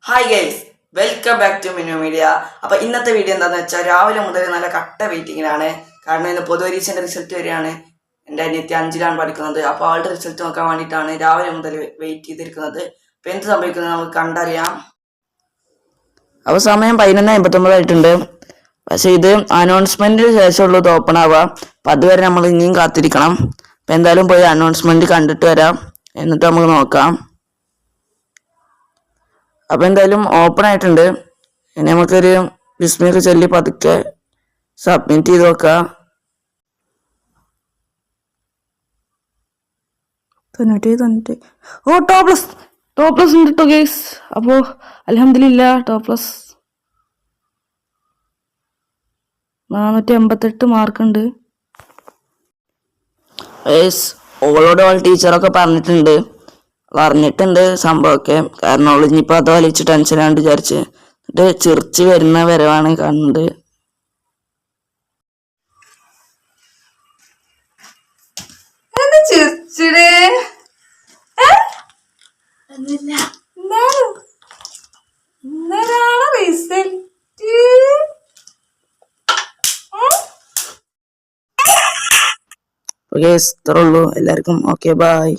Hi guys, welcome back to Minu media. അപ്പോൾ ഇന്നത്തെ video എന്താണെന്ന് വെച്ചാൽ രാവിലെ മുതൽ നല്ല കട്ട വെയിറ്റിങ്ങിലാണ്. കാരണം ഇന്ന് പൊതുപരീക്ഷൻ്റെ റിസൾട്ട് വരികയാണ്. എൻ്റെ അനിയത്തി 5ലാണ് പഠിക്കുന്നത്. അപ്പോൾ ആളുടെ റിസൾട്ട് നോക്കാൻ വേണ്ടിയിട്ടാണ് രാവിലെ മുതൽ വെയിറ്റ് ചെയ്തിരിക്കുന്നത്. അപ്പോൾ എന്ത് സംഭവിക്കുന്നത് നമുക്ക് കണ്ടറിയാം. അപ്പോൾ സമയം 11:59 ആയിട്ടുണ്ട്. പക്ഷേ ഇത് അനൗൺസ്മെൻറ്റിന് ശേഷമുള്ളൂ ഇത് ഓപ്പൺ ആവുക. അപ്പം അതുവരെ നമ്മൾ ഇനിയും കാത്തിരിക്കണം. അപ്പോൾ എന്തായാലും പോയി അനൗൺസ്മെൻറ്റ് കണ്ടിട്ട് വരാം, എന്നിട്ട് നമുക്ക് നോക്കാം. അപ്പോൾ എന്തായാലും ഓപ്പൺ ആയിട്ടുണ്ട്. ഇനി നമുക്കൊരു ബിസ്മിയൊക്കെ ചൊല്ലി പതുക്കെ സബ്മിറ്റ് ചെയ്ത് നോക്കാം. 90 ഓ ടോപ്പ് പ്ലസ് ഉണ്ട് കേട്ടോ ഗൈസ്. അപ്പോൾ അൽഹംദുലില്ലാ ടോപ്പ് പ്ലസ് 488 മാർക്കുണ്ട്. ഓളോട് ടീച്ചറൊക്കെ പറഞ്ഞിട്ടുണ്ട് സംഭവമൊക്കെ. കാരണം അവൾ ഇനിയിപ്പോൾ അത് വലിച്ച് ടെൻഷനാണ്ട് വിചാരിച്ച് എന്നിട്ട് ചിരിച്ച് വരുന്ന വരവാണ് കാണുന്നത്. ഇത്രേ ഉള്ളൂ. എല്ലാവർക്കും ഓക്കെ, ബൈ.